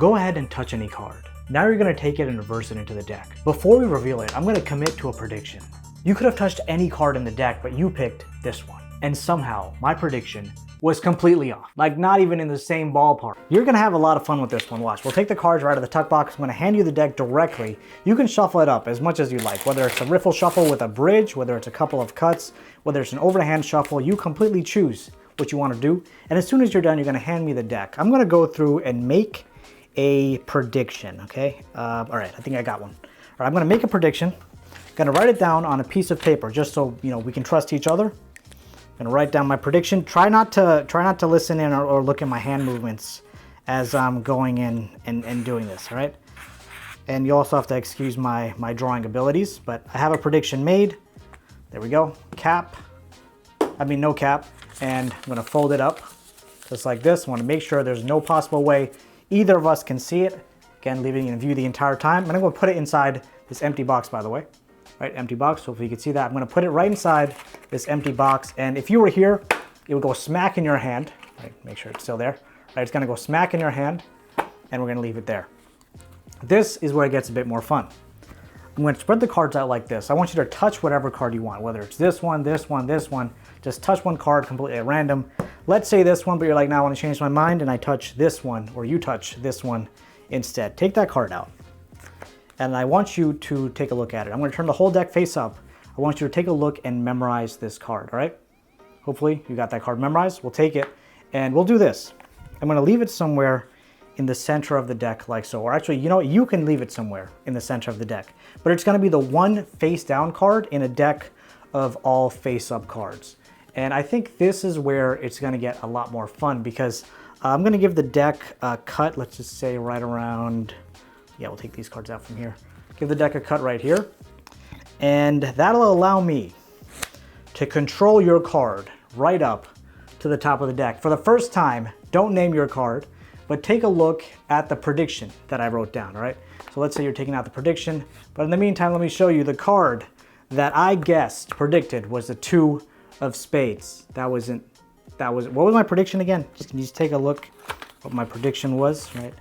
Go ahead and touch any card. Now you're gonna take it and reverse it into the deck. Before we reveal it, I'm gonna commit to a prediction. You could have touched any card in the deck, but you picked this one. And somehow, my prediction was completely off. Like not even in the same ballpark. You're gonna have a lot of fun with this one, watch. We'll take the cards right out of the tuck box. I'm gonna hand you the deck directly. You can shuffle it up as much as you like, whether it's a riffle shuffle with a bridge, whether it's a couple of cuts, whether it's an overhand shuffle, you completely choose what you wanna do. And as soon as you're done, you're gonna hand me the deck. I'm gonna go through and make a prediction, okay? All right, I think I got one. All right, I'm gonna make a prediction. I'm gonna write it down on a piece of paper just so we can trust each other. I'm gonna write down my prediction. Try not to listen in or look at my hand movements as I'm going in and doing this, all right? And you also have to excuse my drawing abilities, but I have a prediction made. There we go, no cap, and I'm gonna fold it up just like this. I wanna make sure there's no possible way either of us can see it. Again, leaving it in view the entire time. And I'm gonna put it inside this empty box, by the way. Right, empty box, hopefully you can see that. I'm gonna put it right inside this empty box. And if you were here, it would go smack in your hand. Right, make sure it's still there. Right, it's gonna go smack in your hand and we're gonna leave it there. This is where it gets a bit more fun. I'm gonna spread the cards out like this. I want you to touch whatever card you want, whether it's this one, this one, this one. Just touch one card completely at random. Let's say this one, but you're like, now I wanna change my mind and I touch this one, or you touch this one instead. Take that card out. And I want you to take a look at it. I'm gonna turn the whole deck face up. I want you to take a look and memorize this card, all right? Hopefully you got that card memorized. We'll take it and we'll do this. I'm gonna leave it somewhere in the center of the deck like so. Or actually, you can leave it somewhere in the center of the deck, but it's gonna be the one face down card in a deck of all face up cards. And I think this is where it's gonna get a lot more fun because I'm gonna give the deck a cut, let's just say right around, yeah, we'll take these cards out from here. Give the deck a cut right here. And that'll allow me to control your card right up to the top of the deck. For the first time, don't name your card, but take a look at the prediction that I wrote down, all right? So let's say you're taking out the prediction, but in the meantime, let me show you the card that I predicted was the 2 of spades. What was my prediction again? Can you just take a look what my prediction was, right?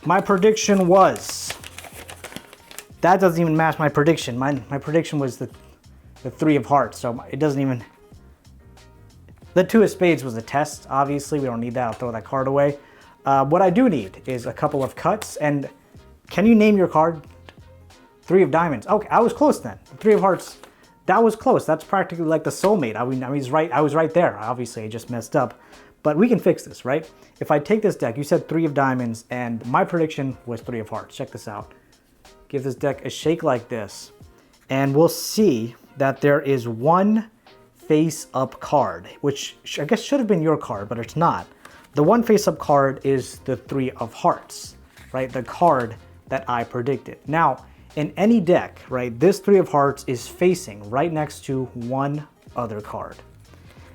My prediction was, that doesn't even match my prediction. My prediction was the 3 of hearts, so it doesn't even, the 2 of spades was a test, obviously. We don't need that, I'll throw that card away. What I do need is a couple of cuts, and can you name your card? 3 of diamonds. Okay, I was close then. 3 of hearts, that was close. That's practically like the soulmate. I was right there. Obviously, I just messed up. But we can fix this, right? If I take this deck, you said 3 of diamonds, and my prediction was 3 of hearts. Check this out. Give this deck a shake like this, and we'll see that there is one face-up card, which I guess should have been your card, but it's not. The one face-up card is the 3 of hearts, right? The card that I predicted. Now, in any deck, right, this 3 of hearts is facing right next to one other card.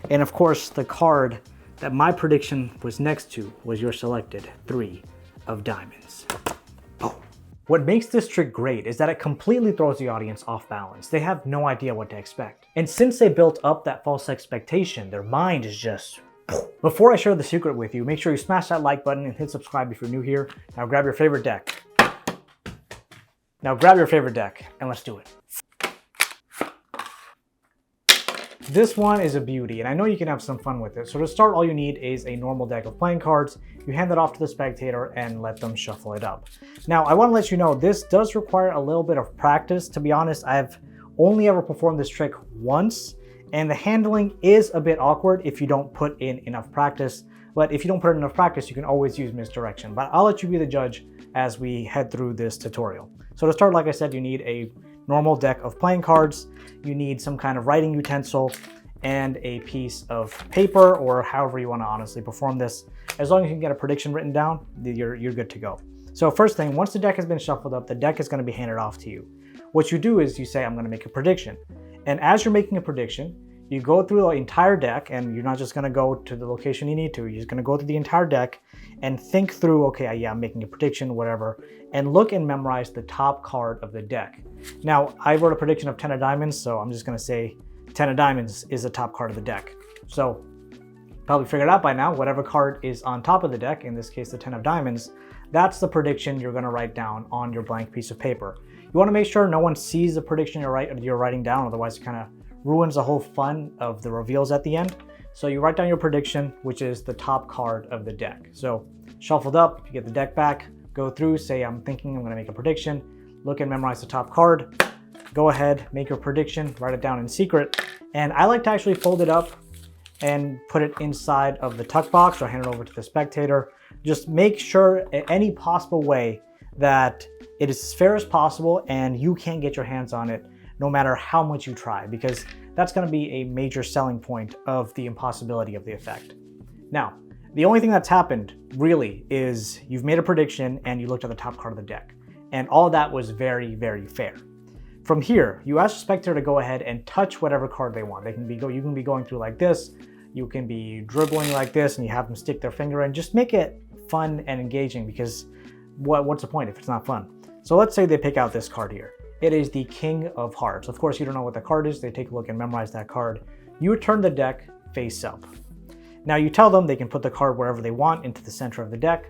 And of course, the card that my prediction was next to was your selected 3 of diamonds. Boom. What makes this trick great is that it completely throws the audience off balance. They have no idea what to expect. And since they built up that false expectation, their mind is just... Before I share the secret with you, make sure you smash that like button and hit subscribe if you're new here. Now grab your favorite deck. And let's do it. This one is a beauty, and I know you can have some fun with it. So to start, all you need is a normal deck of playing cards. You hand it off to the spectator and let them shuffle it up. Now, I want to let you know this does require a little bit of practice. To be honest, I've only ever performed this trick once, and the handling is a bit awkward if you don't put in enough practice. But if you don't put in enough practice, you can always use misdirection. But I'll let you be the judge as we head through this tutorial. So to start, like I said, you need a normal deck of playing cards. You need some kind of writing utensil and a piece of paper, or however you want to honestly perform this. As long as you can get a prediction written down, you're good to go. So first thing, once the deck has been shuffled up, the deck is going to be handed off to you. What you do is you say, I'm going to make a prediction. And as you're making a prediction, you go through the entire deck, and you're not just going to go to the location you need to. You're just going to go through the entire deck and think through, okay, yeah, I'm making a prediction, whatever, and look and memorize the top card of the deck. Now, I wrote a prediction of 10 of diamonds, so I'm just going to say 10 of diamonds is the top card of the deck. So probably figured out by now, whatever card is on top of the deck, in this case the 10 of diamonds, That's the prediction you're gonna write down on your blank piece of paper. You wanna make sure no one sees the prediction you're writing down, otherwise it kind of ruins the whole fun of the reveals at the end. So you write down your prediction, which is the top card of the deck. So shuffled up, you get the deck back, go through, say I'm thinking I'm gonna make a prediction, look and memorize the top card, go ahead, make your prediction, write it down in secret. And I like to actually fold it up and put it inside of the tuck box or hand it over to the spectator. Just make sure in any possible way that it is as fair as possible and you can't get your hands on it no matter how much you try, because that's gonna be a major selling point of the impossibility of the effect. Now, the only thing that's happened really is you've made a prediction and you looked at the top card of the deck. And all that was very, very fair. From here, you ask the spectator to go ahead and touch whatever card they want. You can be going through like this, you can be dribbling like this, and you have them stick their finger in. Just make it fun and engaging, because what's the point if it's not fun? So let's say they pick out this card here. It is the King of Hearts. Of course, you don't know what the card is. They take a look and memorize that card. You turn the deck face up. Now you tell them they can put the card wherever they want into the center of the deck,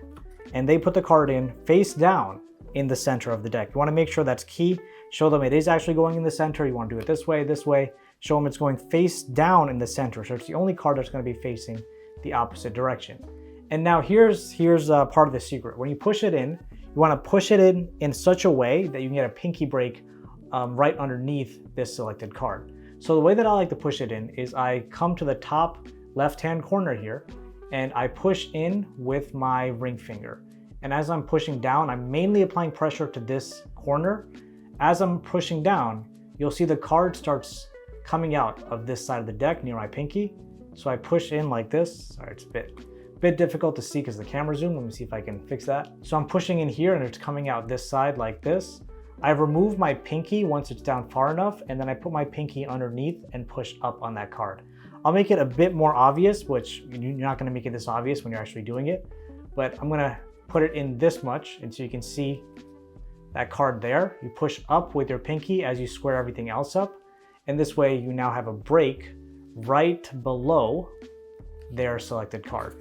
and they put the card in face down in the center of the deck. You want to make sure that's key. Show them it is actually going in the center. You want to do it this way. Show them it's going face down in the center. So it's the only card that's going to be facing the opposite direction. And now here's part of the secret. When you push it in, you want to push it in such a way that you can get a pinky break right underneath this selected card. So the way that I like to push it in is I come to the top left-hand corner here and I push in with my ring finger. And as I'm pushing down, I'm mainly applying pressure to this corner. As I'm pushing down, you'll see the card starts coming out of this side of the deck near my pinky. So I push in like this. Sorry, it's a bit difficult to see because the camera zoom. Let me see if I can fix that. So I'm pushing in here and it's coming out this side like this. I've removed my pinky once it's down far enough, and then I put my pinky underneath and push up on that card. I'll make it a bit more obvious, which you're not gonna make it this obvious when you're actually doing it, but I'm gonna put it in this much, and so you can see that card there. You push up with your pinky as you square everything else up, and this way you now have a break right below their selected card.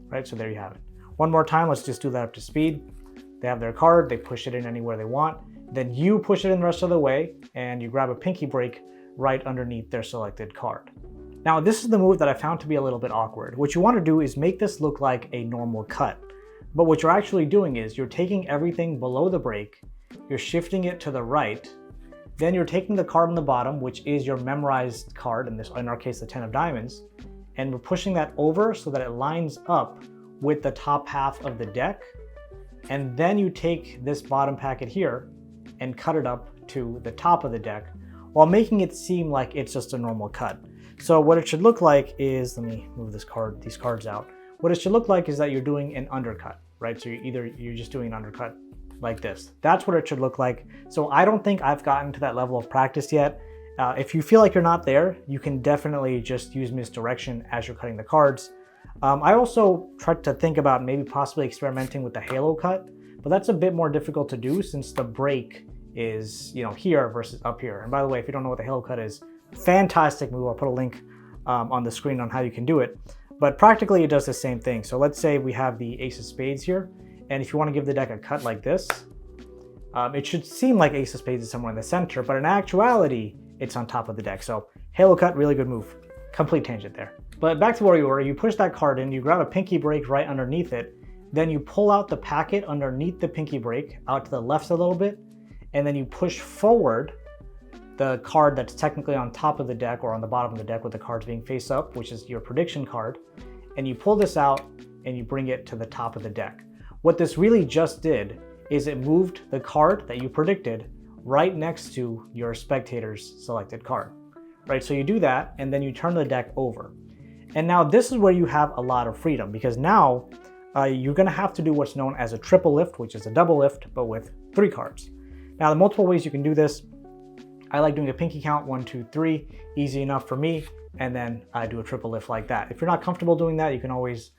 Right, so there you have it. One more time, let's just do that up to speed. They have their card, they push it in anywhere they want, then you push it in the rest of the way, and you grab a pinky break right underneath their selected card. Now, this is the move that I found to be a little bit awkward. What you want to do is make this look like a normal cut. But what you're actually doing is you're taking everything below the break, you're shifting it to the right, then you're taking the card on the bottom, which is your memorized card, in our case, the 10 of diamonds, and we're pushing that over so that it lines up with the top half of the deck. And then you take this bottom packet here and cut it up to the top of the deck while making it seem like it's just a normal cut. So what it should look like is, let me move these cards out. What it should look like is that you're doing an undercut, right? So you're just doing an undercut like this. That's what it should look like. So I don't think I've gotten to that level of practice yet. If you feel like you're not there, you can definitely just use misdirection as you're cutting the cards. I also tried to think about maybe possibly experimenting with the halo cut, but that's a bit more difficult to do since the break is, here versus up here. And by the way, if you don't know what the halo cut is, fantastic move. I'll put a link on the screen on how you can do it. But practically it does the same thing. So let's say we have the ace of spades here, and if you want to give the deck a cut like this, it should seem like ace of spades is somewhere in the center, but in actuality, it's on top of the deck. So halo cut, really good move. Complete tangent there. But back to where you were, you push that card in, you grab a pinky break right underneath it, then you pull out the packet underneath the pinky break out to the left a little bit, and then you push forward the card that's technically on top of the deck or on the bottom of the deck with the cards being face up, which is your prediction card, and you pull this out and you bring it to the top of the deck. What this really just did is it moved the card that you predicted right next to your spectator's selected card, right? So you do that and then you turn the deck over. And now this is where you have a lot of freedom, because now you're gonna have to do what's known as a triple lift, which is a double lift, but with 3 cards. Now, the multiple ways you can do this, I like doing a pinky count, 1, 2, 3, easy enough for me, and then I do a triple lift like that. If you're not comfortable doing that, you can always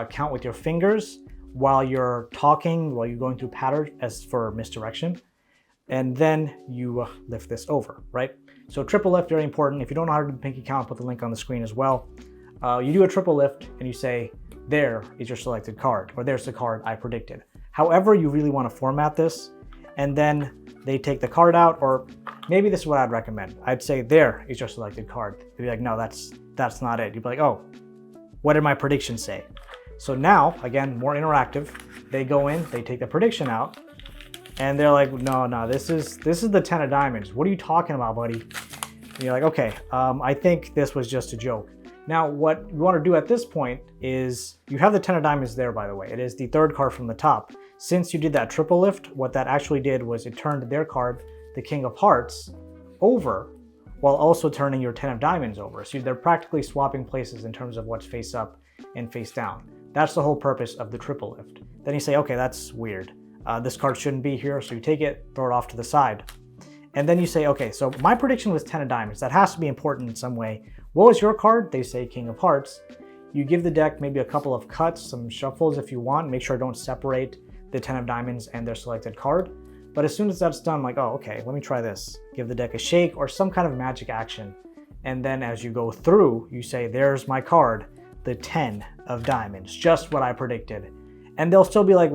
count with your fingers while you're talking, while you're going through patterns as for misdirection, and then you lift this over, right? So triple lift, very important. If you don't know how to do the pinky count, I'll put the link on the screen as well. You do a triple lift and you say, there is your selected card, or there's the card I predicted. however you really want to format this, and then they take the card out, or maybe this is what I'd recommend. I'd say there is your selected card. They'd be like, no, that's not it. You'd be like, oh, what did my prediction say? So now, again, more interactive. They go in, they take the prediction out, and they're like, no, this is the 10 of diamonds. What are you talking about, buddy? And you're like, okay, I think this was just a joke. Now, what you want to do at this point is, you have the 10 of diamonds there, by the way. It is the third card from the top. Since you did that triple lift, what that actually did was it turned their card, the King of Hearts, over, while also turning your 10 of diamonds over. So they're practically swapping places in terms of what's face up and face down. That's the whole purpose of the triple lift. Then you say, okay, that's weird. This card shouldn't be here, so you take it, throw it off to the side. And then you say, okay, so my prediction was 10 of diamonds. That has to be important in some way. What was your card? They say King of Hearts. You give the deck maybe a couple of cuts, some shuffles if you want. Make sure I don't separate the 10 of diamonds and their selected card. But as soon as that's done, I'm like, oh, okay, let me try this. Give the deck a shake or some kind of magic action. And then as you go through, you say, there's my card, the 10 of diamonds, just what I predicted. And they'll still be like,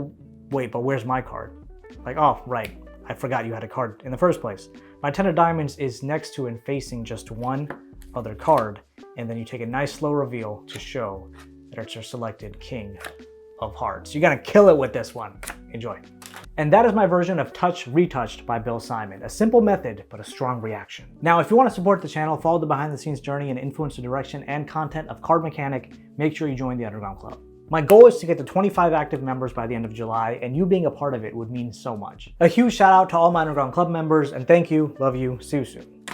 wait, but where's my card? Like, oh, right, I forgot you had a card in the first place. My 10 of diamonds is next to and facing just one other card. And then you take a nice slow reveal to show that it's your selected King of Hearts. You're gonna kill it with this one. Enjoy. And that is my version of Touch Retouched by Bill Simon. A simple method, but a strong reaction. Now, if you want to support the channel, follow the behind the scenes journey and influence the direction and content of CardMechanic, make sure you join the Underground Club. My goal is to get to 25 active members by the end of July, and you being a part of it would mean so much. A huge shout out to all my Underground Club members, and thank you, love you, see you soon.